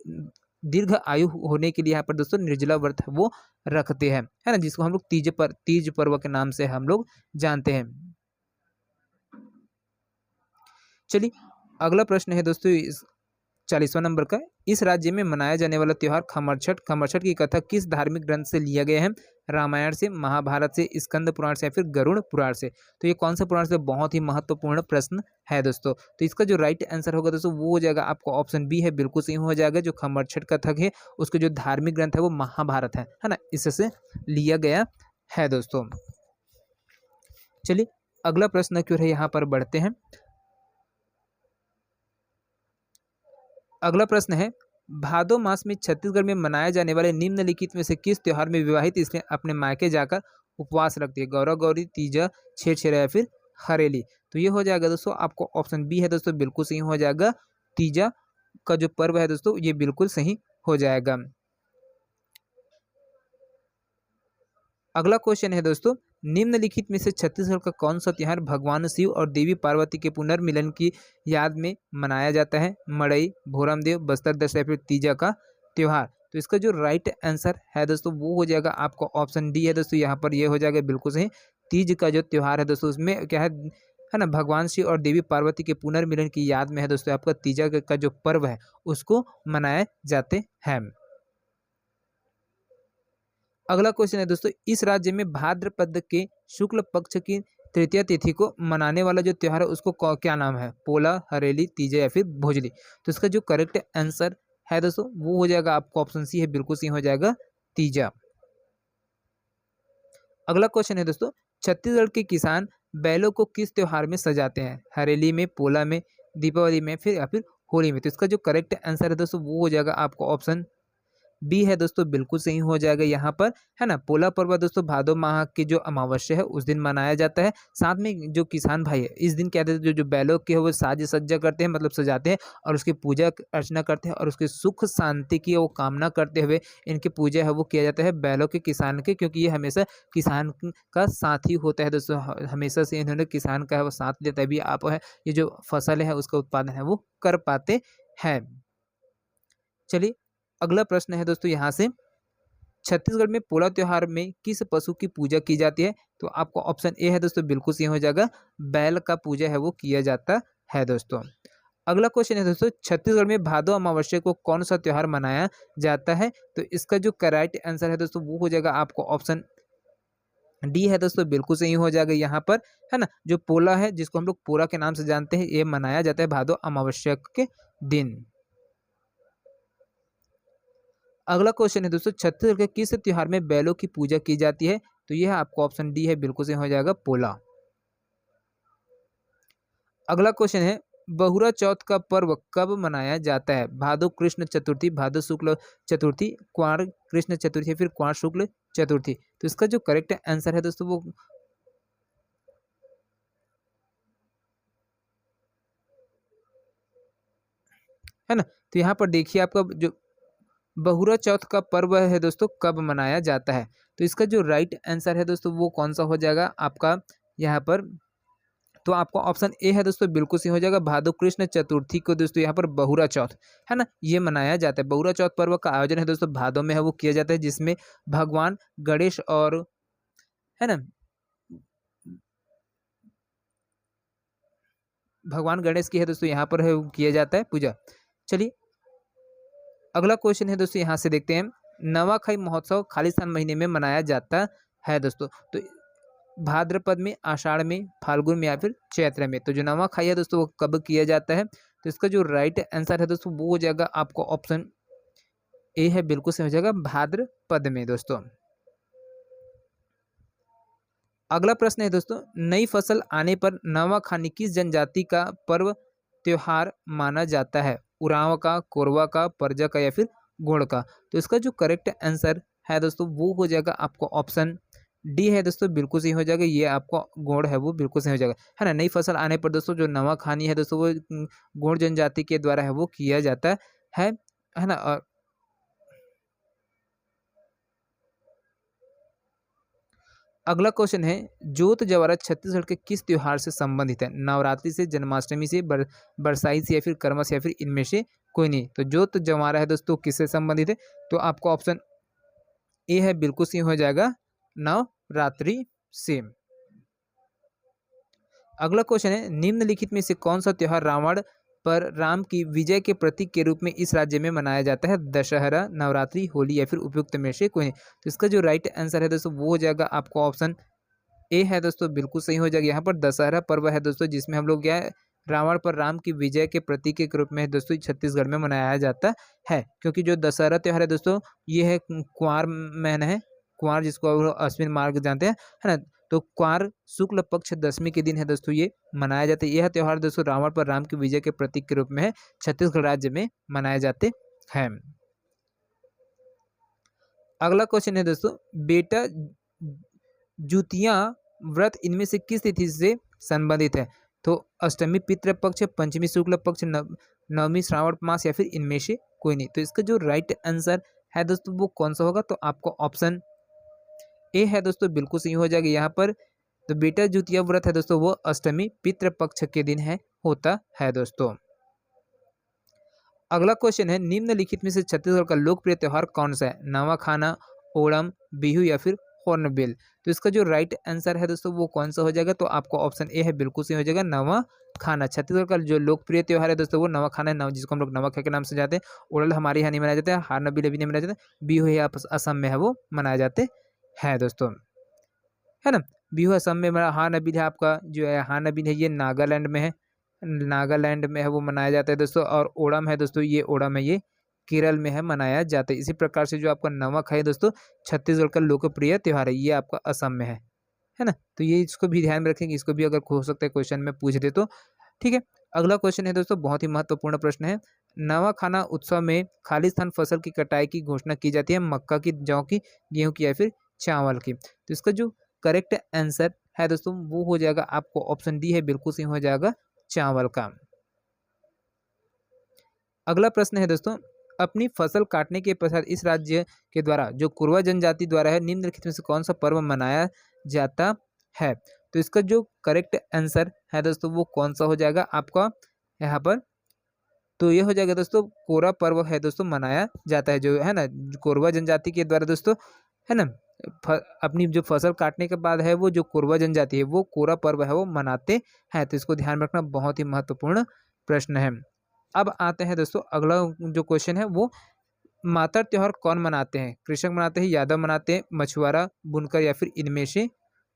दीर्घ आयु होने के लिए यहाँ पर दोस्तों निर्जला व्रत है वो रखते हैं, है ना, जिसको हम लोग तीज पर्व के नाम से हम लोग जानते हैं। चलिए अगला प्रश्न है दोस्तों 40वां नंबर का, इस राज्य में मनाया जाने वाला त्यौहार खमरछठ, खमरछठ की कथा किस धार्मिक ग्रंथ से लिया गया है? रामायण से, महाभारत से, स्कंद पुराण से, या फिर गरुड़ पुराण से? तो ये कौन सा पुराण से? बहुत ही महत्वपूर्ण प्रश्न है दोस्तों। तो इसका जो राइट आंसर होगा दोस्तों वो हो जाएगा आपका ऑप्शन बी है, बिल्कुल सही हो जाएगा। जो खमरछठ कथक है उसका जो धार्मिक ग्रंथ है वो महाभारत है ना, इससे लिया गया है दोस्तों। चलिए अगला प्रश्न क्यों है यहाँ पर बढ़ते हैं। अगला प्रश्न है, भादो मास में छत्तीसगढ़ में मनाए जाने वाले निम्नलिखित में से किस त्योहार में विवाहित स्त्रियां अपने मायके जाकर उपवास रखती है? गौरा गौरी, तीजा, छेरछेरा, या फिर हरेली? तो ये हो जाएगा दोस्तों आपको ऑप्शन बी है दोस्तों, बिल्कुल सही हो जाएगा। तीजा का जो पर्व है दोस्तों ये बिल्कुल सही हो जाएगा। अगला क्वेश्चन है दोस्तों, निम्नलिखित में से छत्तीसगढ़ का कौन सा त्योहार भगवान शिव और देवी पार्वती के पुनर्मिलन की याद में मनाया जाता है? मड़ई, भोरमदेव, बस्तर दशहरा, फिर तीजा का त्योहार? तो इसका जो राइट आंसर है दोस्तों वो हो जाएगा आपका ऑप्शन डी है दोस्तों। यहाँ पर ये हो जाएगा बिल्कुल सही। तीज का जो त्यौहार है दोस्तों उसमें क्या है ना, भगवान शिव और देवी पार्वती के पुनर्मिलन की याद में है दोस्तों आपका तीजा का जो पर्व है उसको मनाए जाते हैं। अगला क्वेश्चन है दोस्तों, इस राज्य में भाद्रपद के शुक्ल पक्ष की तृतीय तिथि को मनाने वाला जो त्योहार है उसको क्या नाम है? पोला, हरेली, तीजा या फिर भोजली। तो इसका जो करेक्ट आंसर है दोस्तों वो हो जाएगा आपका ऑप्शन सी है, बिल्कुल सी हो जाएगा तीजा। अगला क्वेश्चन है दोस्तों, छत्तीसगढ़ के किसान बैलों को किस त्योहार में सजाते हैं? हरेली में, पोला में, दीपावली में, फिर या फिर होली में। तो इसका जो करेक्ट आंसर है दोस्तों वो हो जाएगा आपका ऑप्शन बी है दोस्तों, बिल्कुल सही हो जाएगा यहाँ पर, है ना। पोला पर्व दोस्तों भादो माह की जो अमावस्या है उस दिन मनाया जाता है। साथ में जो किसान भाई है इस दिन क्या कहते हैं, जो बैलों के वो साज सज्जा करते हैं, मतलब सजाते हैं और उसकी पूजा अर्चना करते हैं और उसकी सुख शांति की वो कामना करते हुए इनकी पूजा है वो किया जाता है बैलों के, किसान के, क्योंकि ये हमेशा किसान का साथी होता है दोस्तों। हमेशा से इन्होंने किसान का है वो साथ दिया, तभी आप है ये जो फसल है उसका उत्पादन है वो कर पाते हैं। चलिए अगला प्रश्न है दोस्तों यहाँ से, छत्तीसगढ़ में पोला त्योहार में किस पशु की पूजा की जाती है? तो आपको ऑप्शन ए है दोस्तों, बिल्कुल सही हो जाएगा, बैल का पूजा है वो किया जाता है दोस्तों। अगला क्वेश्चन है दोस्तों, छत्तीसगढ़ में भादो अमावस्या को कौन सा त्योहार मनाया जाता है? तो इसका जो करेक्ट आंसर है दोस्तों वो हो जाएगा आपको ऑप्शन डी है दोस्तों, बिल्कुल सही हो जाएगा यहाँ पर, है ना। जो पोला है जिसको हम लोग पोला के नाम से जानते हैं ये मनाया जाता है भादो अमावस्या के दिन। अगला क्वेश्चन है दोस्तों, छत्तीसगढ़ के किस त्योहार में बैलों की पूजा की जाती है? तो यह आपको ऑप्शन डी है, बिल्कुल से हो जाएगा पोला। अगला क्वेश्चन है, बहुरा चौथ का पर्व कब मनाया जाता है? भादो कृष्ण चतुर्थी, भादो शुक्ल चतुर्थी, क्वार कृष्ण चतुर्थी, फिर क्वार शुक्ल चतुर्थी। तो इसका जो करेक्ट आंसर है दोस्तों वो है ना। तो यहाँ पर देखिए आपका जो बहुरा चौथ का पर्व है दोस्तों कब मनाया जाता है? तो इसका जो राइट आंसर है दोस्तों वो कौन सा हो जाएगा आपका यहाँ पर? तो आपका ऑप्शन ए है दोस्तों, बिल्कुल सही हो जाएगा, भादो कृष्ण चतुर्थी को दोस्तों यहाँ पर बहुरा चौथ है ना ये मनाया जाता है। बहुरा चौथ पर्व का आयोजन है दोस्तों भादो में है वो किया जाता है, जिसमें भगवान गणेश और है ना भगवान गणेश की है दोस्तों यहाँ पर है वो किया जाता है पूजा। चलिए अगला क्वेश्चन है दोस्तों यहाँ से देखते हैं, नवाखाई महोत्सव खालिस्तान महीने में मनाया जाता है दोस्तों। तो भाद्रपद में, आषाढ़ में, फाल्गुन में या फिर चैत्र में। तो जो नवाखाई है दोस्तों वो कब किया जाता है? तो इसका जो राइट आंसर है दोस्तों वो हो जाएगा आपको ऑप्शन ए है, बिल्कुल सही हो जाएगा, भाद्रपद में दोस्तों। अगला प्रश्न है दोस्तों, नई फसल आने पर नवाखानी किस जनजाति का पर्व त्योहार माना जाता है? उरांव का, कोरवा का, परजा का या फिर गोंड का। तो इसका जो करेक्ट आंसर है दोस्तों वो हो जाएगा आपको ऑप्शन डी है दोस्तों, बिल्कुल सही हो जाएगा, ये आपको गोंड है वो बिल्कुल सही हो जाएगा, है ना। नई फसल आने पर दोस्तों जो नवाखानी है दोस्तों वो गोंड जनजाति के द्वारा है वो किया जाता है ना। और अगला क्वेश्चन है, जोत जवारा छत्तीसगढ़ के किस त्योहार से संबंधित है? नवरात्रि से, जन्माष्टमी से, बरसाई से या फिर कर्मा से या फिर इनमें से कोई नहीं। तो जोत जवारा है दोस्तों किससे संबंधित है? तो आपको ऑप्शन ए है, बिल्कुल सही हो जाएगा, नवरात्रि से। अगला क्वेश्चन है, निम्नलिखित में से कौन सा त्योहार रावण पर राम की विजय के प्रतीक के रूप में इस राज्य में मनाया जाता है? दशहरा, नवरात्रि, होली या फिर उपयुक्त में से कोई नहीं। तो इसका जो राइट आंसर है दोस्तों वो हो जाएगा आपको ऑप्शन ए है दोस्तों, बिल्कुल सही हो जाएगा। यहाँ पर दशहरा पर्व है दोस्तों जिसमें हम लोग क्या है रावण पर राम की विजय के प्रतीक के रूप में दोस्तों छत्तीसगढ़ में मनाया जाता है। क्योंकि जो दशहरा त्योहार है दोस्तों ये है कुंवार महीना है, कुंवार जिसको अश्विन मार्ग जानते हैं, है ना। तो क्वार शुक्ल पक्ष दशमी के दिन है दोस्तों ये मनाया जाता है। यह त्योहार दोस्तों रावण पर राम की विजय के प्रतीक के रूप में है छत्तीसगढ़ राज्य में मनाए जाते हैं। अगला क्वेश्चन है दोस्तों, बेटा जुतिया व्रत इनमें से किस तिथि से संबंधित है? तो अष्टमी पितृ पक्ष, पंचमी शुक्ल पक्ष, नवमी श्रावण मास या फिर इनमें से कोई नहीं। तो इसका जो राइट आंसर है दोस्तों वो कौन सा होगा? तो आपको ऑप्शन ए है दोस्तों, बिल्कुल सही हो जाएगा यहाँ पर। तो बेटा जुतिया व्रत है दोस्तों वो अष्टमी पितृ पक्ष के दिन है होता है दोस्तों। अगला क्वेश्चन है, निम्नलिखित में से छत्तीसगढ़ का लोकप्रिय त्योहार कौन सा है? नवा खाना, ओणम, बिहू या फिर हॉर्नबिल। तो इसका जो राइट आंसर है दोस्तों वो कौन सा हो जाएगा? तो आपको ऑप्शन ए है बिल्कुल सही हो जाएगा, नवा खाना। छत्तीसगढ़ का जो लोकप्रिय त्योहार है दोस्तों वो नवा खाना है, जिसको हम लोग नवा खा के नाम से जाते हैं। ओणम हमारे यहाँ नहीं मनाया जाता है, हॉर्नबिल अभी नहीं मनाया जाता है, बिहू है असम में है वो मनाए जाते हैं दोस्तों, है ना। बिहू असम में, हॉर्नबिल है आपका जो है, हॉर्नबिल है ये नागालैंड में है, नागालैंड में है वो मनाया जाता है दोस्तों। और ओणम है दोस्तों, ये ओणम है ये केरल में है मनाया जाता है। इसी प्रकार से जो आपका नमक है दोस्तों छत्तीसगढ़ का लोकप्रिय त्योहार है, ये आपका असम में है ना। तो ये इसको भी ध्यान में रखेंगे, इसको भी अगर हो सकता है क्वेश्चन में पूछ दे तो ठीक है। अगला क्वेश्चन है दोस्तों, बहुत ही महत्वपूर्ण प्रश्न है। नवा खाना उत्सव में खालिस्तान फसल की कटाई की घोषणा की जाती है, मक्का की, जौ की, गेहूं की या फिर चावल की। तो इसका जो करेक्ट आंसर है दोस्तों वो हो जाएगा आपको ऑप्शन डी है, बिल्कुल सही हो जाएगा, चावल का। अगला प्रश्न है दोस्तों, अपनी फसल काटने के पश्चात इस राज्य के द्वारा जो कुरवा जनजाति द्वारा है निम्नलिखित में से कौन सा पर्व मनाया जाता है? तो इसका जो करेक्ट आंसर है दोस्तों वो कौन सा हो जाएगा आपका यहाँ पर? तो ये हो जाएगा दोस्तों, कोरा पर्व है दोस्तों मनाया जाता है, जो है ना कोरवा जनजाति के द्वारा दोस्तों, है ना। अपनी जो फसल काटने के बाद है वो जो कोरवा जनजाति है वो कोरा पर्व है वो मनाते हैं। तो इसको ध्यान में रखना, बहुत ही महत्वपूर्ण प्रश्न है। अब आते हैं दोस्तों, अगला जो क्वेश्चन है वो, मातर त्योहार कौन मनाते हैं? कृषक मनाते हैं, यादव मनाते हैं, मछुआरा, बुनकर या फिर इनमें से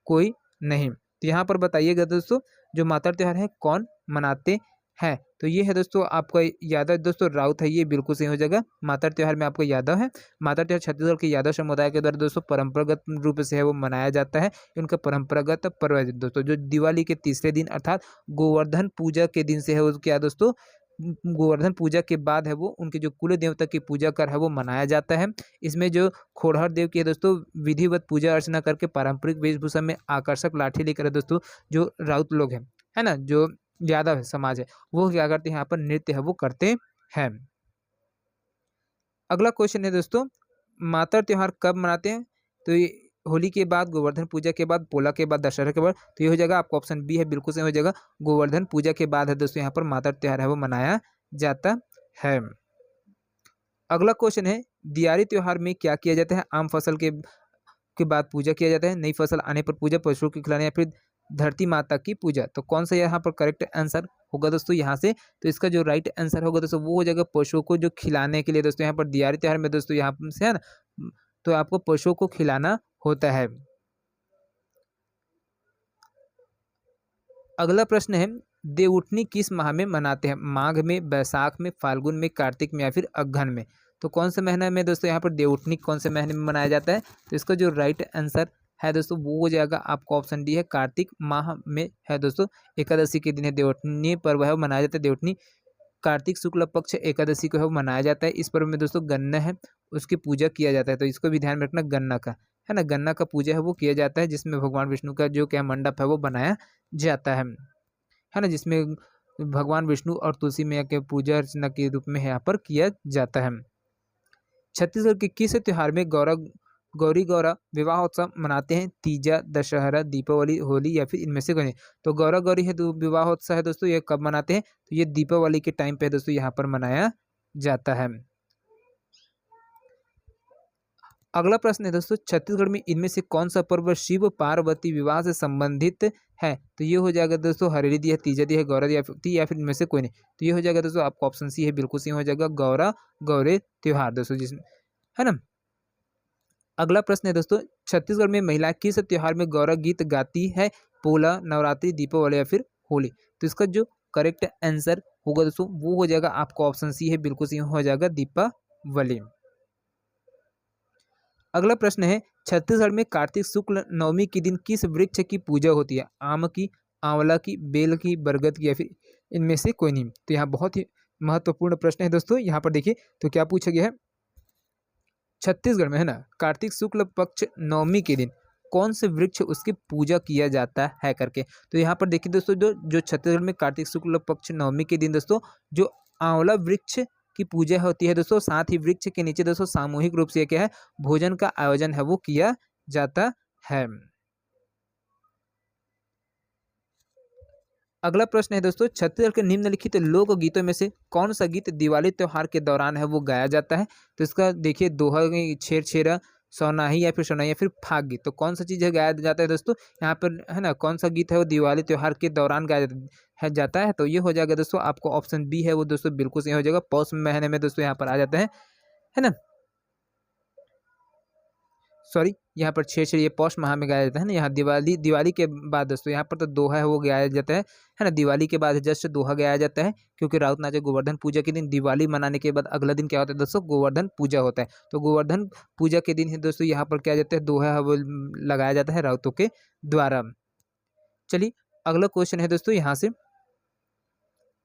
कोई नहीं। तो यहाँ पर बताइएगा दोस्तों, जो मातर त्योहार है कौन मनाते हैं? तो ये है दोस्तों आपका यादव दोस्तों, राउत है, ये बिल्कुल सही हो जाएगा। मातर त्योहार में आपको यादव है। मातर त्योहार छत्तीसगढ़ के यादव समुदाय के द्वारा दोस्तों परंपरागत रूप से है वो मनाया जाता है। उनका परंपरागत पर्व है दोस्तों, जो दिवाली के तीसरे दिन अर्थात गोवर्धन पूजा के दिन से है वो क्या दोस्तों, गोवर्धन पूजा के बाद है वो उनके जो कुल देवता की पूजा कर है वो मनाया जाता है। इसमें जो खोड़हर देव की है दोस्तों विधिवत पूजा अर्चना करके पारंपरिक वेशभूषा में आकर्षक लाठी लेकर दोस्तों जो राउत लोग हैं, है ना, जो यादव समाज है, वो क्या करते हैं, यहाँ पर नृत्य है वो करते हैं। अगला क्वेश्चन है दोस्तों, मातर त्योहार कब मनाते हैं? तो ये होली के बाद, गोवर्धन पूजा के बाद, पोला के बाद, दशहरा के बाद। तो ये हो जाएगा आपका ऑप्शन बी है, बिल्कुल सही हो जाएगा, गोवर्धन पूजा के बाद है दोस्तों यहाँ पर मातर त्योहार है वो मनाया जाता है। अगला क्वेश्चन है, दियारी त्योहार में क्या किया जाता है? आम फसल के बाद पूजा किया जाता है, नई फसल आने पर पूजा, पशुओं की खिलाने या फिर धरती माता की पूजा। तो कौन सा यहाँ पर करेक्ट आंसर होगा दोस्तों यहाँ से? तो इसका जो राइट आंसर होगा दोस्तों वो हो जाएगा पशुओं को जो खिलाने के लिए दोस्तों यहाँ पर दियारी त्योहार में दोस्तों यहाँ से है ना, तो आपको पशुओं को खिलाना होता है। अगला प्रश्न है, देवउठनी किस माह में मनाते हैं? माघ में, बैसाख में, फाल्गुन में, कार्तिक में या फिर अगहन में। तो कौन से महीने में दोस्तों यहाँ पर देवउठनी कौन से महीने में मनाया जाता है? तो इसका जो राइट आंसर है दोस्तों वो हो जाएगा आपका ऑप्शन डी है, कार्तिक माह में है दोस्तों। एकादशी के दिन है देवउठनी पर्व है वो मनाया जाता है। देवउठनी कार्तिक शुक्ल पक्ष एकादशी को है वो मनाया जाता है। इस पर्व में दोस्तों गन्ना है उसकी पूजा किया जाता है, तो इसको भी ध्यान में रखना, गन्ना का है ना, गन्ना का पूजा है वो किया जाता है, जिसमें भगवान विष्णु का जो क्या मंडप है वो बनाया जाता है ना, जिसमें भगवान विष्णु और तुलसी मैया के पूजा अर्चना के रूप में यहाँ पर किया जाता है। छत्तीसगढ़ के किस त्योहार में गौरी गौरा विवाह उत्सव मनाते हैं? तीजा, दशहरा, दीपावली, होली या फिर इनमें से कोई नहीं। तो गौरा गौरी है तो विवाह उत्सव है दोस्तों, ये कब मनाते हैं? तो ये दीपावली के टाइम पे दोस्तों यहाँ पर मनाया जाता है। अगला प्रश्न है दोस्तों, छत्तीसगढ़ में इनमें से कौन सा पर्व शिव पार्वती विवाह से संबंधित है? तो ये हो जाएगा दोस्तों हरेली दी है, तीजा दी है, गौरा दी या फिर इनमें से कोई नहीं। तो ये हो जाएगा दोस्तों आपका ऑप्शन सी है, बिल्कुल सी हो जाएगा, गौरा गौरे त्योहार दोस्तों, जिसमें है ना। अगला प्रश्न है दोस्तों, छत्तीसगढ़ में महिला किस त्योहार में गौरा गीत गाती है? पोला, नवरात्रि, दीपावली या फिर होली। तो इसका जो करेक्ट आंसर होगा दोस्तों वो हो जाएगा आपका ऑप्शन सी है, बिल्कुल सी हो जाएगा, दीपावली। अगला प्रश्न है, छत्तीसगढ़ में कार्तिक शुक्ल नवमी के दिन किस वृक्ष की पूजा होती है? आम की, आंवला की, बेल की, बरगद की या फिर इनमें से कोई नहीं। तो यहाँ बहुत ही महत्वपूर्ण प्रश्न है दोस्तों, यहाँ पर देखिए तो क्या पूछा गया है, छत्तीसगढ़ में है ना कार्तिक शुक्ल पक्ष नवमी के दिन कौन से वृक्ष उसकी पूजा किया जाता है करके। तो यहाँ पर देखिए दोस्तों, जो छत्तीसगढ़ में कार्तिक शुक्ल पक्ष नवमी के दिन दोस्तों जो आंवला वृक्ष की पूजा होती है दोस्तों, साथ ही वृक्ष के नीचे दोस्तों सामूहिक रूप से क्या है, भोजन का आयोजन है वो किया जाता है। अगला प्रश्न है दोस्तों, छत्तीसगढ़ के निम्नलिखित लोकगीतों में से कौन सा गीत दिवाली त्योहार के दौरान है वो गाया जाता है? तो इसका देखिए दोहा, छेर छेरा, सौनाही या फिर शौनाई या फिर फाग गीत, तो कौन सा चीज़ है गाया जाता है दोस्तों यहाँ पर, है ना? कौन सा गीत है वो दिवाली त्योहार के दौरान गाया जाता है? तो ये हो जाएगा दोस्तों आपको ऑप्शन बी है वो दोस्तों बिल्कुल सही हो जाएगा। पौष महीने में दोस्तों यहाँ पर आ जाता है ना? सॉरी, यहाँ पर छेर-छेर ये पौष माह में गाया जाता है ना। यहाँ दिवाली के बाद दोस्तों यहाँ पर तो दोहा है वो गाया जाता है ना? दिवाली के बाद जस्ट दोहा गाया जाता है, क्योंकि राउत नाचे गोवर्धन पूजा के दिन दिवाली मनाने के बाद अगला दिन क्या होता है दोस्तों, गोवर्धन पूजा होता है। तो गोवर्धन पूजा के दिन ही दोस्तों यहाँ पर क्या जाता है, दोहा है वो लगाया जाता है राउतों के द्वारा। चलिए अगला क्वेश्चन है दोस्तों यहाँ से,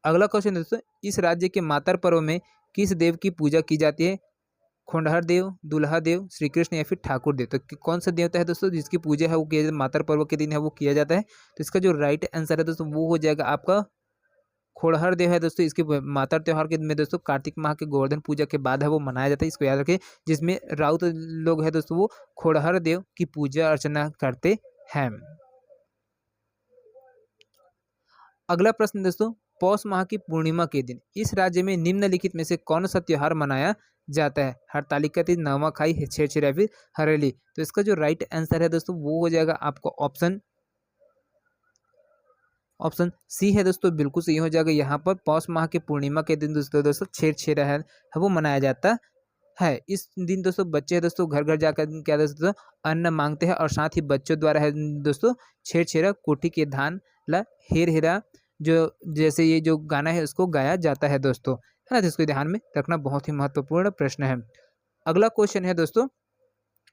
अगला क्वेश्चन दोस्तों, इस राज्य के मातर पर्व में किस देव की पूजा की जाती है? खोंडहर देव, दुल्हा देव, श्री कृष्ण या फिर ठाकुर देव? तो कौन सा देवता है दोस्तों जिसकी पूजा है वो किया जाता है, मातर पर्व के दिन है वो किया जाता है? तो इसका जो राइट आंसर है दोस्तों वो हो जाएगा आपका खोड़हर देव है दोस्तों। इसके मातर त्योहार के में दोस्तों कार्तिक माह के गोवर्धन पूजा के बाद है वो मनाया जाता है, इसको याद रखें। जिसमें राउत लोग है दोस्तों वो खोड़हर देव की पूजा अर्चना करते हैं। अगला प्रश्न दोस्तों, पौष माह की पूर्णिमा के दिन इस राज्य में निम्नलिखित में से कौन सा त्योहार मनाया जाता है? हरतालिका तीज, नवाखाई, छेरछेरा या फिर हरेली? तो इसका जो राइट आंसर है दोस्तों वो हो जाएगा आपको ऑप्शन ऑप्शन सी है दोस्तों, बिल्कुल सही हो जाएगा। यहाँ पर पौष माह के पूर्णिमा के दिन दोस्तों छेरछेरा है वो मनाया जाता है। इस दिन दोस्तों बच्चे दोस्तों घर घर जाकर क्या दोस्तों अन्न मांगते हैं, और साथ ही बच्चों द्वारा है दोस्तों छेरछेरा, कोठी के धान ला हेर हेरा, जो जैसे ये जो गाना है उसको गाया जाता है दोस्तों, है ना? तो इसको ध्यान में रखना बहुत ही महत्वपूर्ण प्रश्न है। अगला क्वेश्चन है दोस्तों,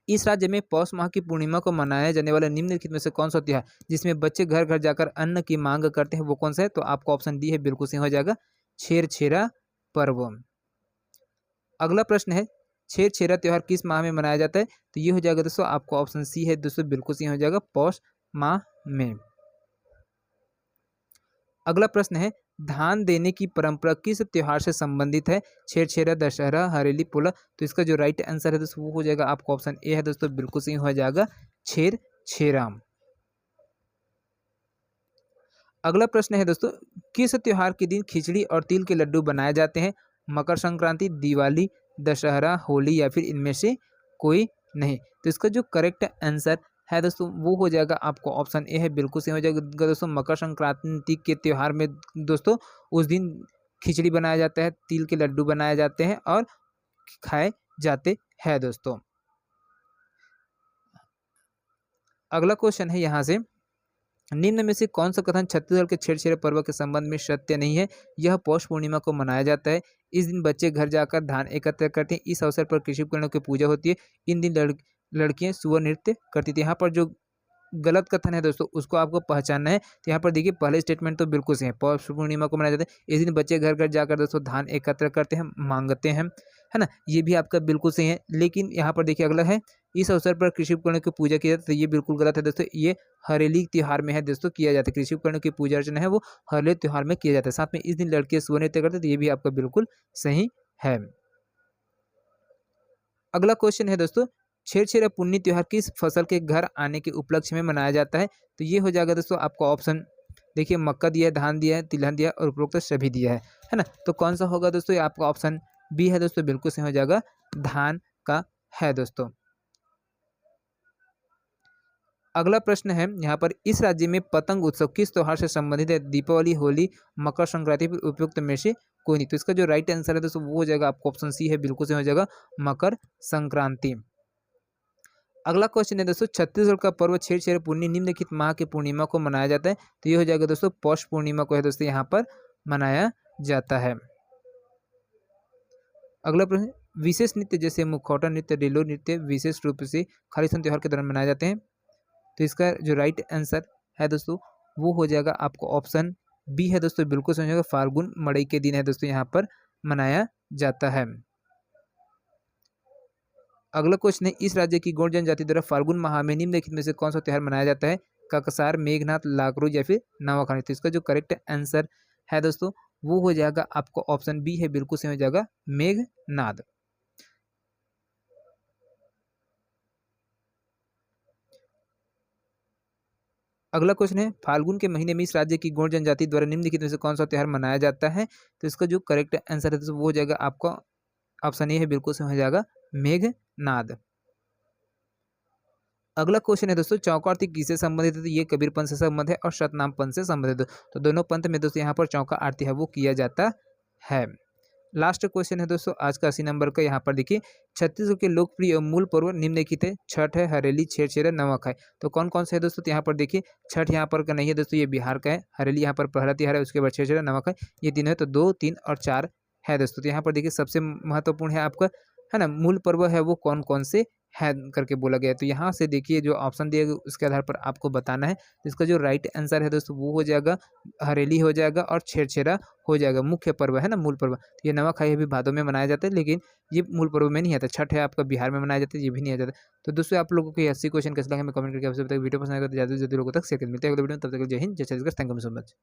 इस राज्य में पौष माह की पूर्णिमा को मनाया जाने वाला निम्नलिखित में से कौन सा त्योहार जिसमें बच्चे घर घर जाकर अन्न की मांग करते हैं वो कौन सा है? तो आपको ऑप्शन डी है बिल्कुल सही हो जाएगा, छेरछेरा पर्व। अगला प्रश्न है, छेरछेरा त्योहार किस माह में मनाया जाता है? तो ये हो जाएगा दोस्तों आपको ऑप्शन सी है दोस्तों, बिल्कुल सही हो जाएगा, पौष माह में। अगला प्रश्न है, धान देने की परंपरा किस त्योहार से संबंधित है? छेरछेरा, दशहरा, हरेली, पोला? तो इसका जो राइट आंसर है दोस्तों वो हो जाएगा आपको ऑप्शन ए है दोस्तों, बिल्कुल सही हो जाएगा, छेरछेरा। अगला प्रश्न है दोस्तों, किस त्योहार के दिन खिचड़ी और तिल के लड्डू बनाए जाते हैं? मकर संक्रांति, दिवाली, दशहरा, होली या फिर इनमें से कोई नहीं? तो इसका जो करेक्ट आंसर है दोस्तों वो हो जाएगा आपको ऑप्शन ए है, बिल्कुल सही हो जाएगा दोस्तों। मकर संक्रांति के त्योहार में दोस्तों उस दिन खिचड़ी बनाया जाता है, तिल के लड्डू बनाए जाते हैं और खाए जाते हैं दोस्तों। अगला क्वेश्चन है यहाँ से, निम्न में से कौन सा कथन छत्तीसगढ़ के छेरछेरा पर्व के संबंध में सत्य नहीं है? यह पौष पूर्णिमा को मनाया जाता है। इस दिन बच्चे घर जाकर धान एकत्र करते हैं। इस अवसर पर कृषि उपकरणों की पूजा होती है। इन दिन लड़कियां सुअर नृत्य करती थी। यहाँ पर जो गलत कथन है दोस्तों उसको आपको पहचानना है। तो यहाँ पर देखिए पहले स्टेटमेंट तो बिल्कुल सही है, पौष पूर्णिमा को मनाया जाता है। इस दिन बच्चे घर घर जाकर दोस्तों धान एकत्र करते हैं, मांगते हैं, है ना? ये भी आपका बिल्कुल सही है। लेकिन यहाँ पर देखिए अगला है, इस अवसर पर कृषि उपकरणों की पूजा की जाती है, तो ये बिल्कुल गलत है दोस्तों। ये हरेली त्योहार में है दोस्तों किया जाता है, कृषि उपकरणों की पूजा अर्चना है वो हरेली त्योहार में किया जाता है। साथ में इस दिन लड़कियां सुअर नृत्य करते हैं, तो ये भी आपका बिल्कुल सही है। अगला क्वेश्चन है दोस्तों, छेरछेरा पुन्नी त्योहार किस फसल के घर आने के उपलक्ष्य में मनाया जाता है? तो ये हो जाएगा दोस्तों आपको ऑप्शन, देखिए मक्का दिया है, धान दिया है, तिलहन दिया है और उपरोक्त सभी दिया है ना? तो कौन सा होगा दोस्तों? ये आपका ऑप्शन बी है दोस्तों, बिल्कुल सही हो जाएगा, धान का है दोस्तों। अगला प्रश्न है यहाँ पर, इस राज्य में पतंग उत्सव किस त्योहार से संबंधित है? दीपावली, होली, मकर संक्रांति, फिर उपयुक्त में से कोई नहीं? तो इसका जो राइट आंसर है दोस्तों वो हो जाएगा आपको ऑप्शन सी है, बिल्कुल सही हो जाएगा, मकर संक्रांति। अगला क्वेश्चन है दोस्तों, छत्तीसगढ़ का पर्व छेरछेरा पुन्नी निम्नलिखित माह की पूर्णिमा को मनाया जाता है? तो ये हो जाएगा दोस्तों पौष पूर्णिमा को है दोस्तों यहाँ पर मनाया जाता है। अगला प्रश्न, विशेष नृत्य जैसे मुखौटा नृत्य, रेलो नृत्य विशेष रूप से खालिस्तान त्योहार के दौरान मनाए जाते हैं? तो इसका जो राइट आंसर है दोस्तों वो हो जाएगा आपको ऑप्शन बी है दोस्तों, बिल्कुल सही होगा, फाल्गुन मड़ई के दिन है दोस्तों यहाँ पर मनाया जाता है। अगला क्वेश्चन है, इस राज्य की गौड़ जनजाति द्वारा फाल्गुन माह में निम्नलिखित में से कौन सा त्योहार मनाया जाता है? ककसार, मेघनाथ, लाकरू या फिर नवाखानी? तो इसका जो करेक्ट आंसर है दोस्तों वो हो जाएगा आपको ऑप्शन बी है, बिल्कुल सही हो जाएगा, मेघनाद। अगला क्वेश्चन है, फाल्गुन के महीने में इस राज्य की गौड़ जनजाति द्वारा निम्नलिखित में से कौन सा त्योहार मनाया जाता है? तो इसका जो करेक्ट आंसर है दोस्तों वो हो जाएगा आपका ऑप्शन ए है, बिल्कुल सही हो जाएगा मेघनाद। अगला क्वेश्चन है दोस्तों, चौका आरती किससे संबंधित है? तो ये कबीर पंथ से संबंधित है और सतनाम पंथ से संबंधित है। तो दोनों पंथ में दोस्तों यहाँ पर चौका आरती है वो किया जाता है। लास्ट क्वेश्चन है दोस्तों आज का 80 नंबर का। यहाँ पर देखिए, छत्तीसगढ़ के लोकप्रिय और मूल पर्व निम्नलिखित है। छठ है, हरेली, छेरछेरा, नवाखाई। तो कौन कौन से है दोस्तों? तो यहाँ पर देखिए, छठ यहाँ पर का नहीं है दोस्तों, ये बिहार का है। हरेली यहाँ पर पहला त्योहार है, उसके बाद छेरछेरा, नवाखाई, ये तीनों है। तो 2, 3 और 4 है दोस्तों। तो यहाँ पर देखिए सबसे महत्वपूर्ण है आपका, है ना, मूल पर्व है वो कौन कौन से है करके बोला गया है। तो यहाँ से देखिए जो ऑप्शन दिया गया उसके आधार पर आपको बताना है। तो इसका जो राइट आंसर है दोस्तों वो हो जाएगा हरेली हो जाएगा और छेरछेरा हो जाएगा। मुख्य पर्व है ना, मूल पर्व। तो ये नवाखाई अभी भादों में मनाया जाता है, लेकिन ये मूल पर्व में नहीं आता। छठ है आपका बिहार में मनाया जाता है, ये भी नहीं आ जाता। तो दोस्तों आप लोगों को ये 80 क्वेश्चन कैसे लगे हमें कमेंट करके आपसे बताइए। वीडियो पसंद आएगा तो ज़्यादा से ज़्यादा लोगों तक शेयर करें। मिलते हैं अगले वीडियो में, तब तक के लिए जय हिंद, जय Chhattisgarh. Thank you so much.